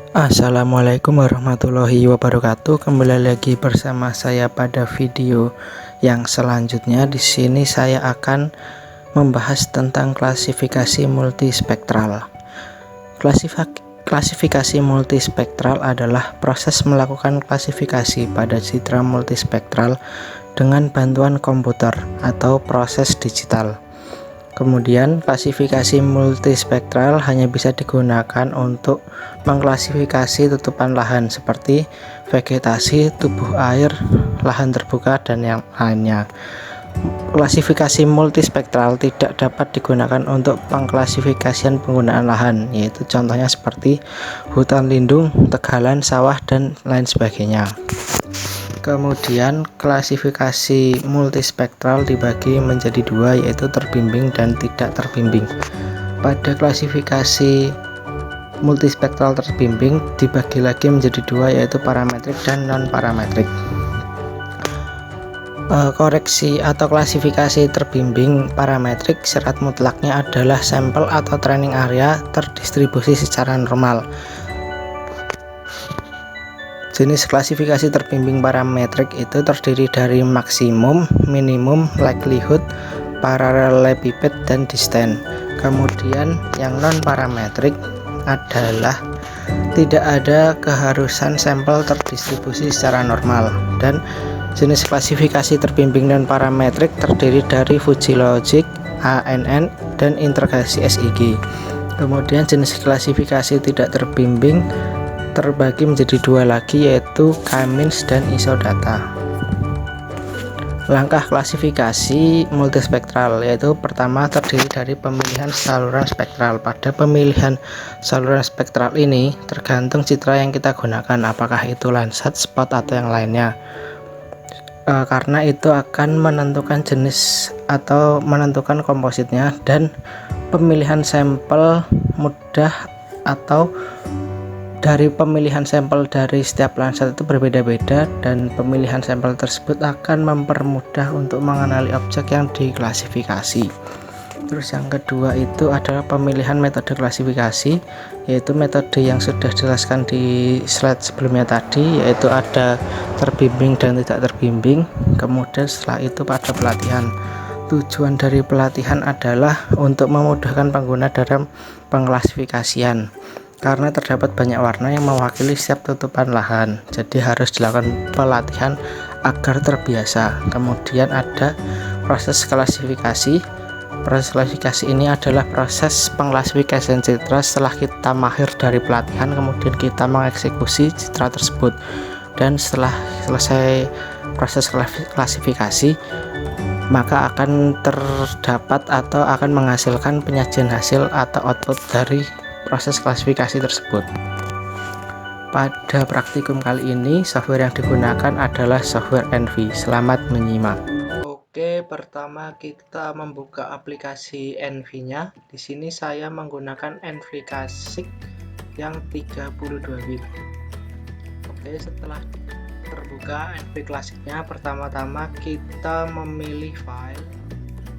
Assalamualaikum warahmatullahi wabarakatuh. Kembali lagi bersama saya pada video yang selanjutnya. Di sini saya akan membahas tentang klasifikasi multispektral. Klasifikasi multispektral adalah proses melakukan klasifikasi pada citra multispektral dengan bantuan komputer atau proses digital. Kemudian klasifikasi multispektral hanya bisa digunakan untuk mengklasifikasi tutupan lahan seperti vegetasi, tubuh air, lahan terbuka, dan yang lainnya. Klasifikasi multispektral tidak dapat digunakan untuk pengklasifikasian penggunaan lahan, yaitu contohnya seperti hutan lindung, tegalan, sawah, dan lain sebagainya. Kemudian klasifikasi multispektral dibagi menjadi dua, yaitu terbimbing dan tidak terbimbing. Pada klasifikasi multispektral terbimbing dibagi lagi menjadi dua, yaitu parametrik dan non parametrik. Koreksi atau klasifikasi terbimbing parametrik syarat mutlaknya adalah sampel atau training area terdistribusi secara normal. Jenis klasifikasi terbimbing parametrik itu terdiri dari maksimum, minimum, likelihood, parallelepiped, dan distance. Kemudian yang non parametrik adalah tidak ada keharusan sampel terdistribusi secara normal. Dan jenis klasifikasi terbimbing non parametrik terdiri dari Fuji-Logic, ANN, dan integrasi SIG. Kemudian jenis klasifikasi tidak terbimbing terbagi menjadi dua lagi, yaitu K-means dan isodata. Langkah klasifikasi multispektral yaitu pertama terdiri dari pemilihan saluran spektral. Pada pemilihan saluran spektral ini tergantung citra yang kita gunakan, apakah itu Landsat, spot, atau yang lainnya. Karena itu akan menentukan jenis atau menentukan kompositnya, dan pemilihan sampel mudah atau dari pemilihan sampel dari setiap Landsat itu berbeda-beda, dan pemilihan sampel tersebut akan mempermudah untuk mengenali objek yang diklasifikasi. Terus yang kedua itu adalah pemilihan metode klasifikasi, yaitu metode yang sudah dijelaskan di slide sebelumnya tadi, yaitu ada terbimbing dan tidak terbimbing. Kemudian setelah itu pada pelatihan. Tujuan dari pelatihan adalah untuk memudahkan pengguna dalam pengklasifikasian, karena terdapat banyak warna yang mewakili setiap tutupan lahan, jadi harus dilakukan pelatihan agar terbiasa. Kemudian ada proses klasifikasi. Proses klasifikasi ini adalah proses pengklasifikasian citra setelah kita mahir dari pelatihan, kemudian kita mengeksekusi citra tersebut. Dan setelah selesai proses klasifikasi, maka akan terdapat atau akan menghasilkan penyajian hasil atau output dari proses klasifikasi tersebut. Pada praktikum kali ini, software yang digunakan adalah software Envy. Selamat menyimak. Oke, pertama kita membuka aplikasi Envy-nya. Di sini saya menggunakan Envy Classic yang 32 bit. Oke, setelah terbuka Envy Classic-nya, pertama-tama kita memilih file,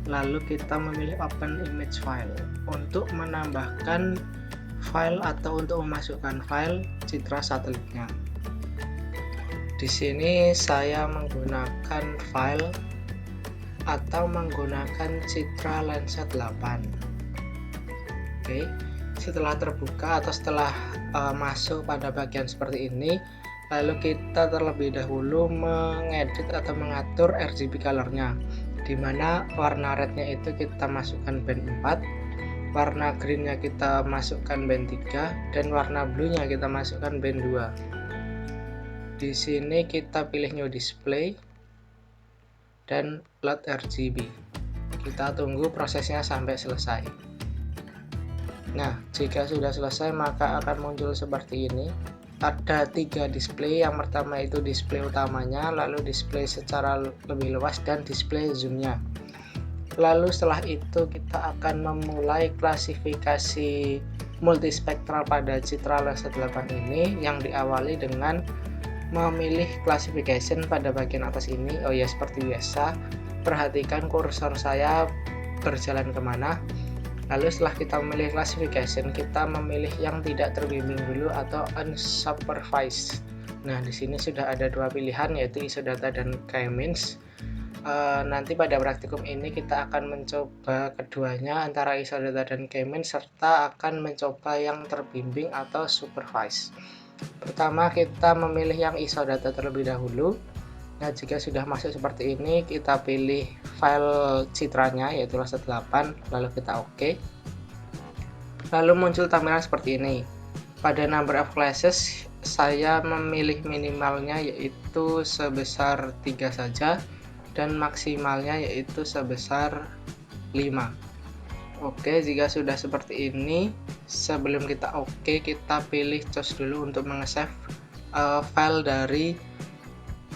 lalu kita memilih open image file untuk menambahkan file atau untuk memasukkan file citra satelitnya. Di sini saya menggunakan file atau menggunakan citra Landsat 8. Oke, setelah terbuka atau setelah masuk pada bagian seperti ini, lalu kita terlebih dahulu mengedit atau mengatur RGB colornya, dimana warna rednya itu kita masukkan band 4, warna greennya kita masukkan band 3, dan warna bluenya kita masukkan band 2. Di sini kita pilih new display dan load RGB. Kita tunggu prosesnya sampai selesai. Nah, jika sudah selesai maka akan muncul seperti ini. Ada 3 display. Yang pertama itu display utamanya, lalu display secara lebih luas, dan display zoomnya. Lalu setelah itu kita akan memulai klasifikasi multispektral pada citra Landsat 8 ini, yang diawali dengan memilih classification pada bagian atas ini. Oh ya, seperti biasa, perhatikan kursor saya berjalan kemana. Lalu setelah kita memilih classification, kita memilih yang tidak terbimbing dulu atau unsupervised. Nah, di sini sudah ada dua pilihan, yaitu isodata dan k-means. Nanti pada praktikum ini kita akan mencoba keduanya, antara isodata dan k-means, serta akan mencoba yang terbimbing atau supervised. Pertama, kita memilih yang isodata terlebih dahulu. Nah, jika sudah masuk seperti ini, kita pilih file citranya, yaitu Lasat 8, lalu kita OK. Lalu muncul tampilan seperti ini. Pada number of classes, saya memilih minimalnya yaitu sebesar 3 saja, dan maksimalnya yaitu sebesar 5. Oke, jika sudah seperti ini, sebelum kita OK, kita pilih choose dulu untuk menge-save file dari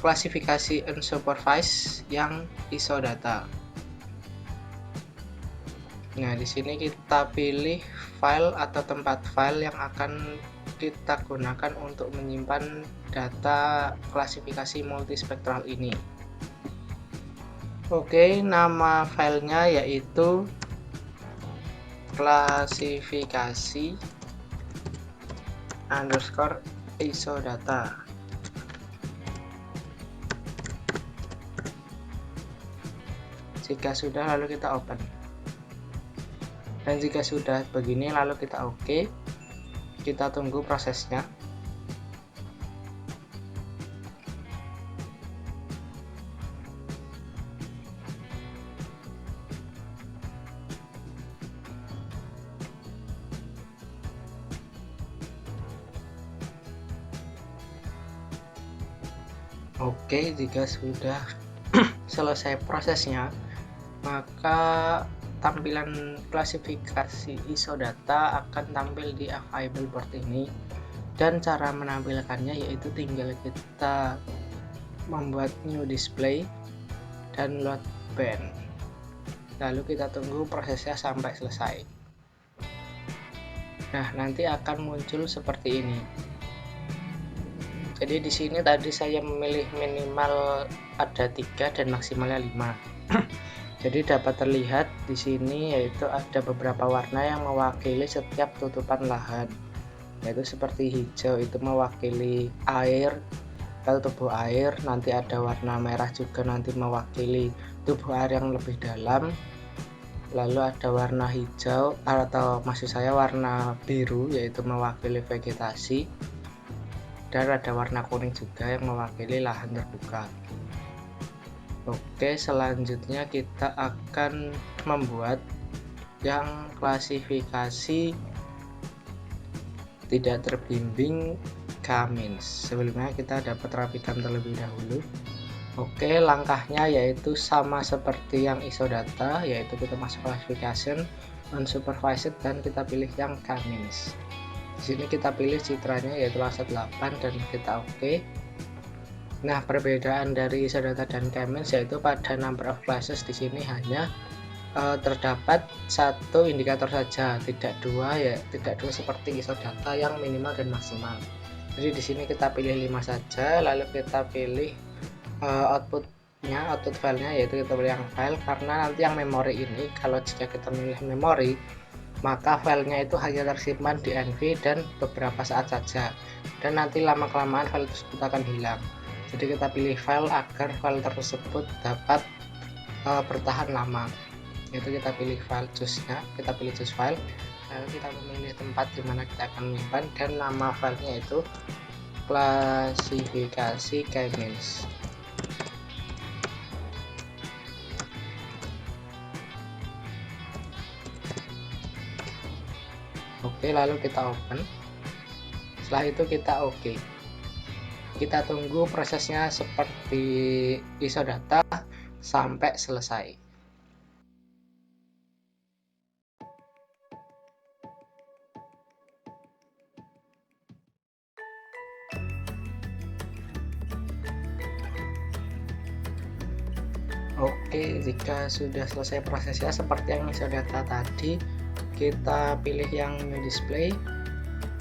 klasifikasi unsupervised yang isodata. Nah, di sini kita pilih file atau tempat file yang akan kita gunakan untuk menyimpan data klasifikasi multispektral ini. Oke, nama filenya yaitu klasifikasi underscore isodata. Jika sudah, lalu kita open. Dan jika sudah begini, lalu kita OK. Kita tunggu prosesnya. Oke, jika sudah selesai prosesnya, maka tampilan klasifikasi isodata akan tampil di available board ini, dan cara menampilkannya yaitu tinggal kita membuat new display dan load band, lalu kita tunggu prosesnya sampai selesai. Nah, nanti akan muncul seperti ini. Jadi di sini tadi saya memilih minimal ada 3 dan maksimalnya 5. Jadi dapat terlihat di sini yaitu ada beberapa warna yang mewakili setiap tutupan lahan. Yaitu seperti hijau itu mewakili air atau tubuh air, nanti ada warna merah juga nanti mewakili tubuh air yang lebih dalam. Lalu ada warna hijau atau maksud saya warna biru yaitu mewakili vegetasi. Dan ada warna kuning juga yang mewakili lahan terbuka. Oke, selanjutnya kita akan membuat yang klasifikasi tidak terbimbing k-means. Sebelumnya kita dapat rapikan terlebih dahulu. Oke, langkahnya yaitu sama seperti yang isodata, yaitu kita masuk classification, unsupervised, dan kita pilih yang k-means. Di sini kita pilih citranya yaitu Lasat 8 dan kita OK. Nah, perbedaan dari isodata dan k-means yaitu pada number of classes di sini hanya terdapat satu indikator saja, tidak dua seperti isodata yang minimal dan maksimal. Jadi di sini kita pilih 5 saja, lalu kita pilih output filenya yaitu kita pilih yang file, karena nanti yang memori ini kalau jika kita memilih memori maka filenya itu hanya tersimpan di NV dan beberapa saat saja, dan nanti lama-kelamaan file tersebut akan hilang. Jadi kita pilih file agar file tersebut dapat bertahan lama, yaitu kita pilih file choose-nya, kita pilih choose file, lalu kita memilih tempat dimana kita akan menyimpan, dan nama filenya itu klasifikasi k-means. Oke, lalu kita open. Setelah itu kita OK. Kita tunggu prosesnya seperti isodata sampai selesai. Oke, jika sudah selesai prosesnya seperti yang isodata tadi, kita pilih yang new display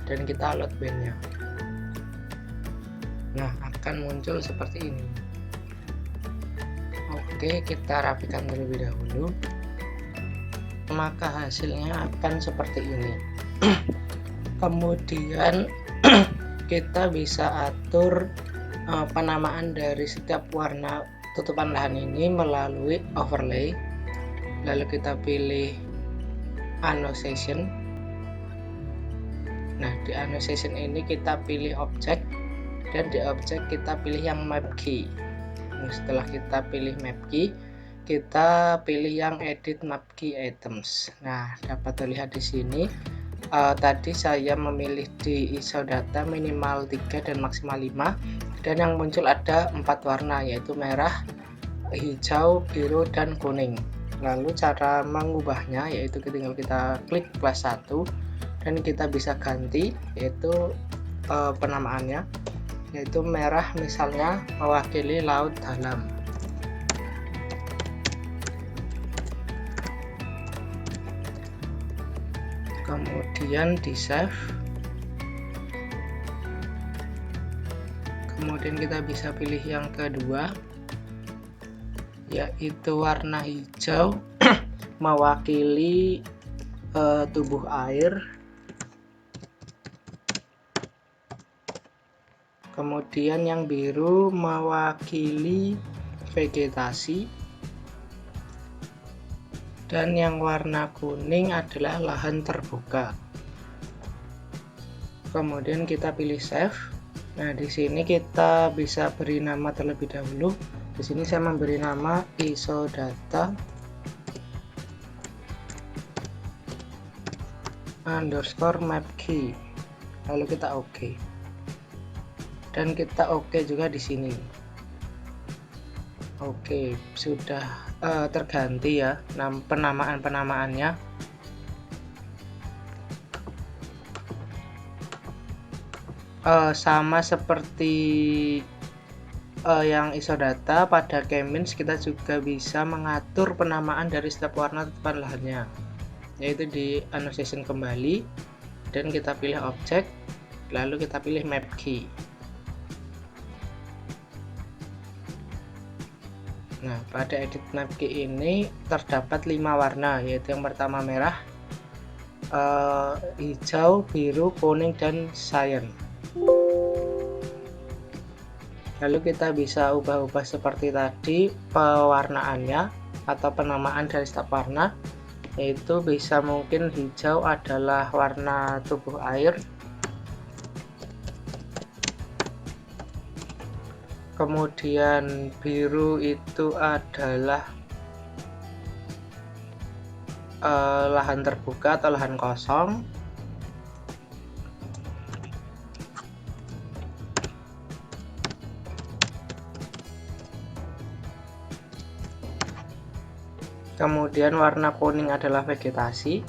dan kita load bandnya. Nah, akan muncul seperti ini. Oke, kita rapikan terlebih dahulu. maka hasilnya akan seperti ini. Kemudian kita bisa atur penamaan dari setiap warna tutupan lahan ini melalui overlay. Lalu kita pilih annotation. Nah, di annotation ini kita pilih objek, dan di objek kita pilih yang map key. Nah, setelah kita pilih map key, kita pilih yang edit map key items. Nah, dapat terlihat di sini. Tadi saya memilih di ISO data minimal 3 dan maksimal 5, dan yang muncul ada 4 warna, yaitu merah, hijau, biru, dan kuning. Lalu cara mengubahnya yaitu tinggal kita klik plus 1 dan kita bisa ganti, yaitu penamaannya, yaitu merah misalnya mewakili laut dalam. Kemudian di save. Kemudian kita bisa pilih yang kedua, yaitu warna hijau mewakili tubuh air. Kemudian yang biru mewakili vegetasi, dan yang warna kuning adalah lahan terbuka. Kemudian kita pilih save. Nah, di sini kita bisa beri nama terlebih dahulu. Di sini saya memberi nama ISO data underscore map key. Lalu kita OK. Dan kita OK juga di sini. Oke, sudah terganti ya penamaannya. Sama seperti yang ISO data, pada Kmins kita juga bisa mengatur penamaan dari setiap warna tutupan lahannya, yaitu di annotation kembali, dan kita pilih objek, lalu kita pilih map key. Nah, pada edit map key ini terdapat 5 warna, yaitu yang pertama merah, hijau, biru, kuning, dan cyan. Lalu kita bisa ubah-ubah seperti tadi pewarnaannya atau penamaan dari setiap warna, yaitu bisa mungkin hijau adalah warna tubuh air, kemudian biru itu adalah lahan terbuka atau lahan kosong, kemudian warna kuning adalah vegetasi,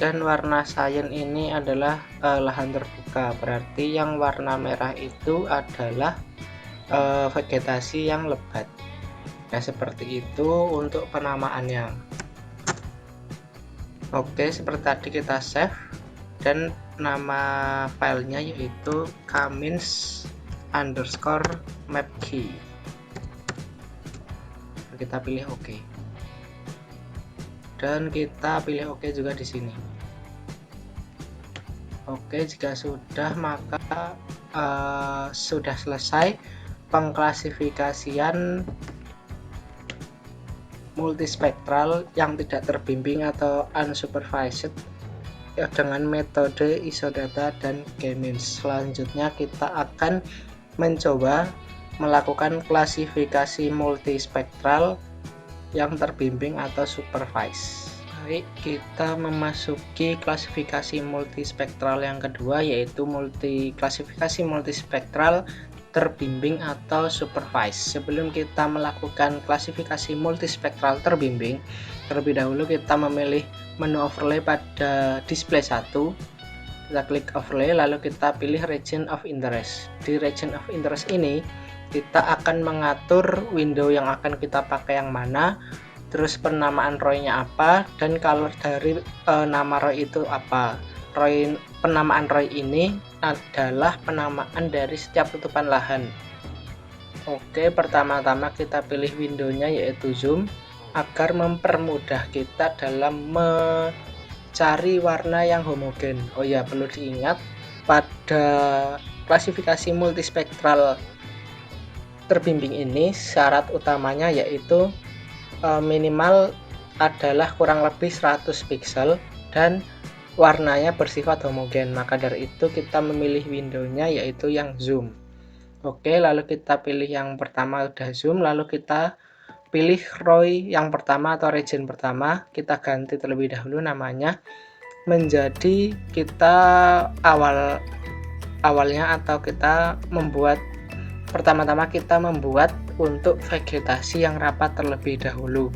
dan warna cyan ini adalah lahan terbuka. Berarti yang warna merah itu adalah vegetasi yang lebat. Nah, seperti itu untuk penamaannya. Oke, seperti tadi kita save, dan nama filenya yaitu Kmins underscore map key. Kita pilih OK. Dan kita pilih OK juga di sini. Oke, jika sudah, maka sudah selesai pengklasifikasian multispektral yang tidak terbimbing atau unsupervised dengan metode ISO data dan Kmins. Selanjutnya kita akan mencoba melakukan klasifikasi multispektral yang terbimbing atau supervise. Baik, kita memasuki klasifikasi multispektral yang kedua, yaitu klasifikasi multispektral terbimbing atau supervise. Sebelum kita melakukan klasifikasi multispektral terbimbing, terlebih dahulu kita memilih menu overlay pada display 1. Kita klik overlay, lalu kita pilih region of interest. Di region of interest ini kita akan mengatur window yang akan kita pakai yang mana, terus penamaan row-nya apa, dan color dari nama row itu apa. penamaan ROI ini adalah penamaan dari setiap tutupan lahan. Oke, pertama-tama kita pilih windownya yaitu zoom agar mempermudah kita dalam mencari warna yang homogen. Oh ya, perlu diingat pada klasifikasi multispektral terbimbing ini syarat utamanya yaitu minimal adalah kurang lebih 100 pixel dan warnanya bersifat homogen. Maka dari itu kita memilih windownya yaitu yang zoom. Oke, lalu kita pilih yang pertama udah zoom, lalu kita pilih ROI yang pertama atau region pertama, kita ganti terlebih dahulu namanya menjadi kita awalnya atau kita membuat pertama-tama kita membuat untuk vegetasi yang rapat terlebih dahulu.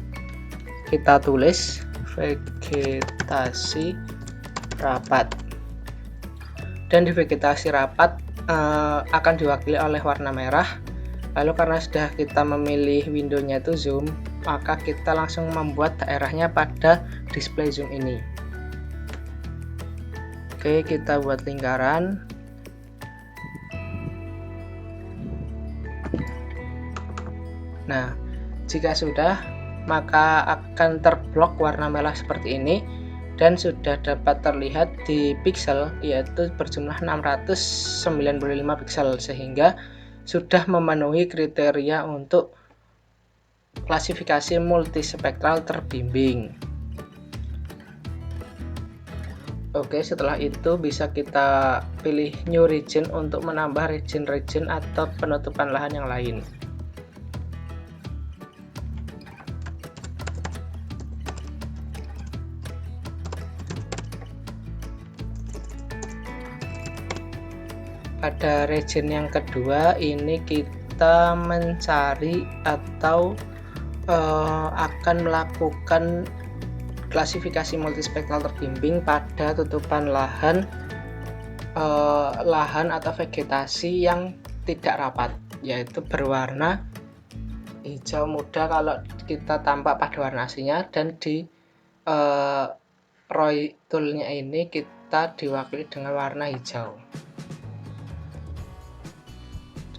Kita tulis vegetasi rapat, dan di vegetasi rapat akan diwakili oleh warna merah. Lalu karena sudah kita memilih windownya itu zoom, maka kita langsung membuat daerahnya pada display zoom ini. Oke, kita buat lingkaran. Nah, jika sudah, maka akan terblok warna merah seperti ini dan sudah dapat terlihat di pixel yaitu berjumlah 695 pixel, sehingga sudah memenuhi kriteria untuk klasifikasi multispektral terbimbing. Oke, setelah itu bisa kita pilih new region untuk menambah region-region atau penutupan lahan yang lain. Pada region yang kedua ini kita mencari atau akan melakukan klasifikasi multispektral terbimbing pada tutupan lahan atau vegetasi yang tidak rapat, yaitu berwarna hijau muda kalau kita tampak pada warna aslinya, dan di ROI toolnya ini kita diwakili dengan warna hijau.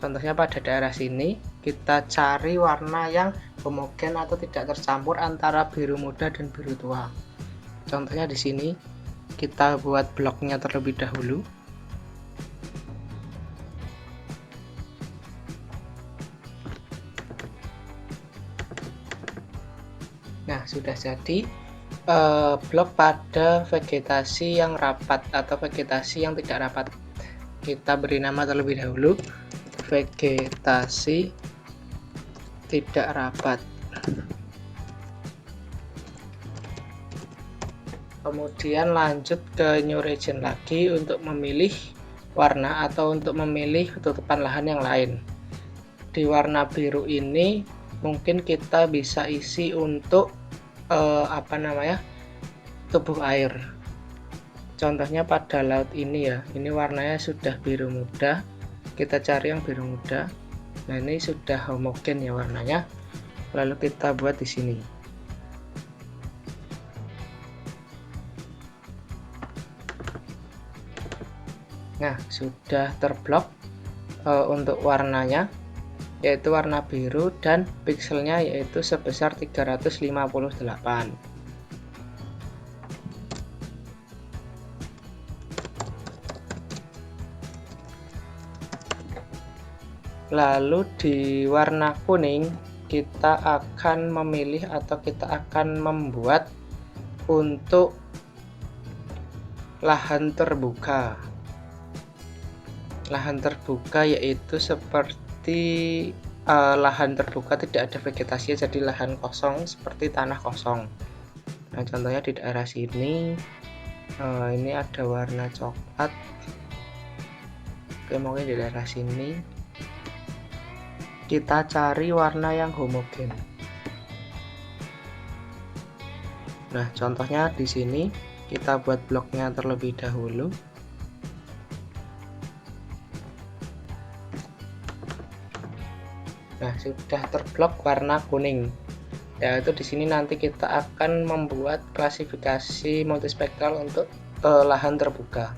Contohnya pada daerah sini kita cari warna yang homogen atau tidak tercampur antara biru muda dan biru tua. Contohnya di sini kita buat bloknya terlebih dahulu. Nah, sudah jadi blok pada vegetasi yang rapat atau vegetasi yang tidak rapat. Kita beri nama terlebih dahulu vegetasi tidak rapat. Kemudian lanjut ke new region lagi untuk memilih warna atau untuk memilih tutupan lahan yang lain. Di warna biru ini mungkin kita bisa isi untuk tubuh air. Contohnya pada laut ini ya, ini warnanya sudah biru muda. Kita cari yang biru muda. Nah, ini sudah homogen ya warnanya. Lalu kita buat di sini. Nah, sudah terblok untuk warnanya, yaitu warna biru dan pixelnya yaitu sebesar 358. Lalu di warna kuning kita akan memilih atau kita akan membuat untuk lahan terbuka. Lahan terbuka yaitu seperti lahan terbuka tidak ada vegetasi, jadi lahan kosong seperti tanah kosong. Nah, contohnya di daerah sini ini ada warna coklat. Oke, mungkin di daerah sini kita cari warna yang homogen. Nah, contohnya di sini kita buat bloknya terlebih dahulu. Nah, sudah terblok warna kuning. Yaitu di sini nanti kita akan membuat klasifikasi multispektral untuk lahan terbuka.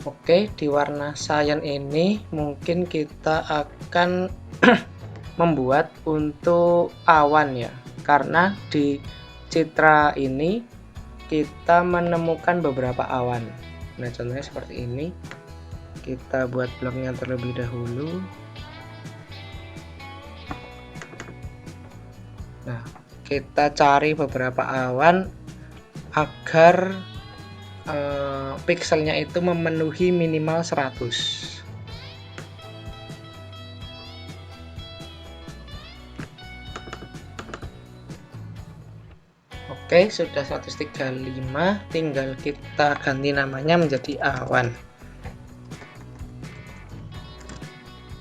Oke, di warna cyan ini mungkin kita akan membuat untuk awan ya, karena di citra ini kita menemukan beberapa awan. Nah, contohnya seperti ini. Kita buat bloknya terlebih dahulu. Nah, kita cari beberapa awan agar pikselnya itu memenuhi minimal 100. Oke, sudah 135, tinggal kita ganti namanya menjadi awan.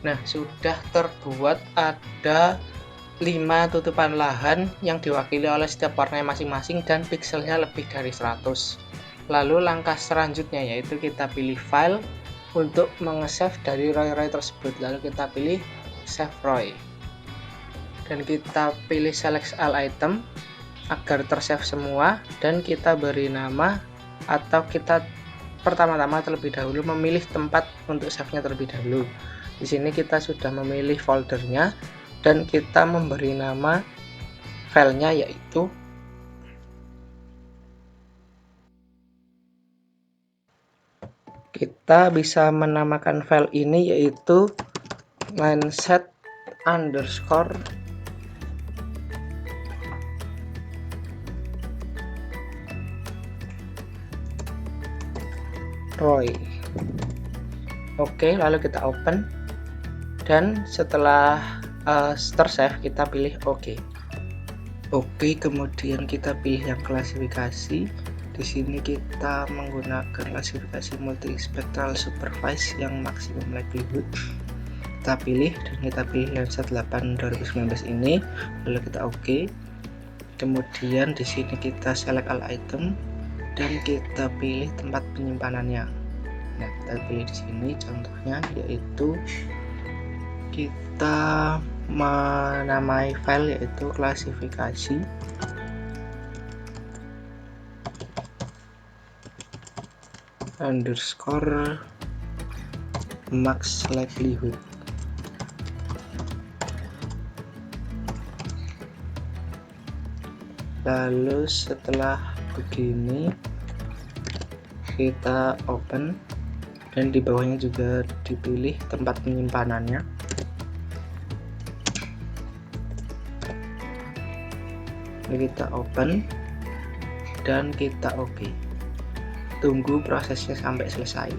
Nah, sudah terbuat ada 5 tutupan lahan yang diwakili oleh setiap warna masing-masing dan pikselnya lebih dari 100. Lalu langkah selanjutnya yaitu kita pilih file untuk mengesave dari roy-roy tersebut. Lalu kita pilih save roy. Dan kita pilih select all item agar tersave semua, dan kita beri nama, atau kita pertama-tama terlebih dahulu memilih tempat untuk save-nya terlebih dahulu. Di sini kita sudah memilih foldernya dan kita memberi nama filenya yaitu kita bisa menamakan file ini yaitu mindset underscore roy. Oke, lalu kita open dan setelah tersave kita pilih OK. Oke, kemudian kita pilih yang klasifikasi. Di sini kita menggunakan klasifikasi multispectral supervise yang maksimum likelihood. Kita pilih dan kita pilih Landsat 8 2019 ini, lalu kita OK. Kemudian di sini kita select all item dan kita pilih tempat penyimpanannya. Nah, kita pilih di sini contohnya yaitu kita menamai file yaitu klasifikasi underscore max likelihood. Lalu setelah begini kita open dan di bawahnya juga dipilih tempat penyimpanannya. Lalu kita open dan kita OK. Tunggu prosesnya sampai selesai.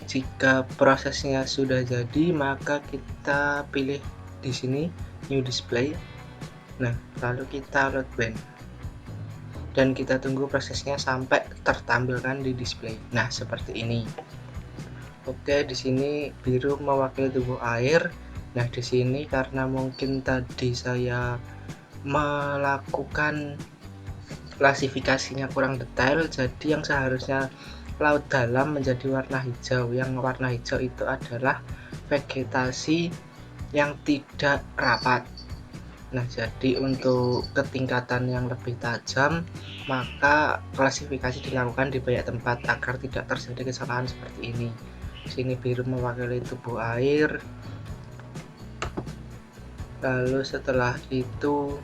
Jika prosesnya sudah jadi, maka kita pilih di sini New Display. Nah, lalu kita load band dan kita tunggu prosesnya sampai tertampilkan di display. Nah, seperti ini. Oke, di sini biru mewakili tubuh air. Nah, di sini karena mungkin tadi saya melakukan klasifikasinya kurang detail, jadi yang seharusnya laut dalam menjadi warna hijau. Yang warna hijau itu adalah vegetasi yang tidak rapat. Nah, jadi untuk ketingkatan yang lebih tajam, maka klasifikasi dilakukan di banyak tempat agar tidak terjadi kesalahan seperti ini. Di sini biru mewakili tubuh air. Lalu setelah itu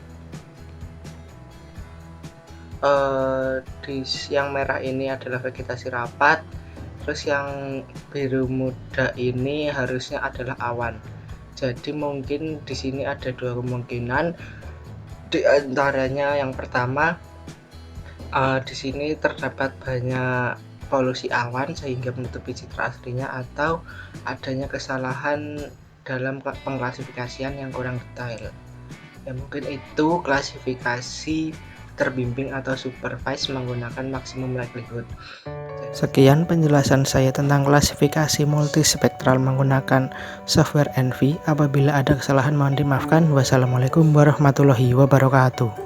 yang merah ini adalah vegetasi rapat, terus yang biru muda ini harusnya adalah awan. Jadi mungkin di sini ada dua kemungkinan, di antaranya yang pertama Di sini terdapat banyak polusi awan sehingga menutupi citra aslinya, atau adanya kesalahan dalam pengklasifikasian yang kurang detail. Ya mungkin itu klasifikasi terbimbing atau supervise menggunakan maksimum likelihood. Sekian penjelasan saya tentang klasifikasi multispektral menggunakan software ENVI. Apabila ada kesalahan mohon dimaafkan. Wassalamualaikum warahmatullahi wabarakatuh.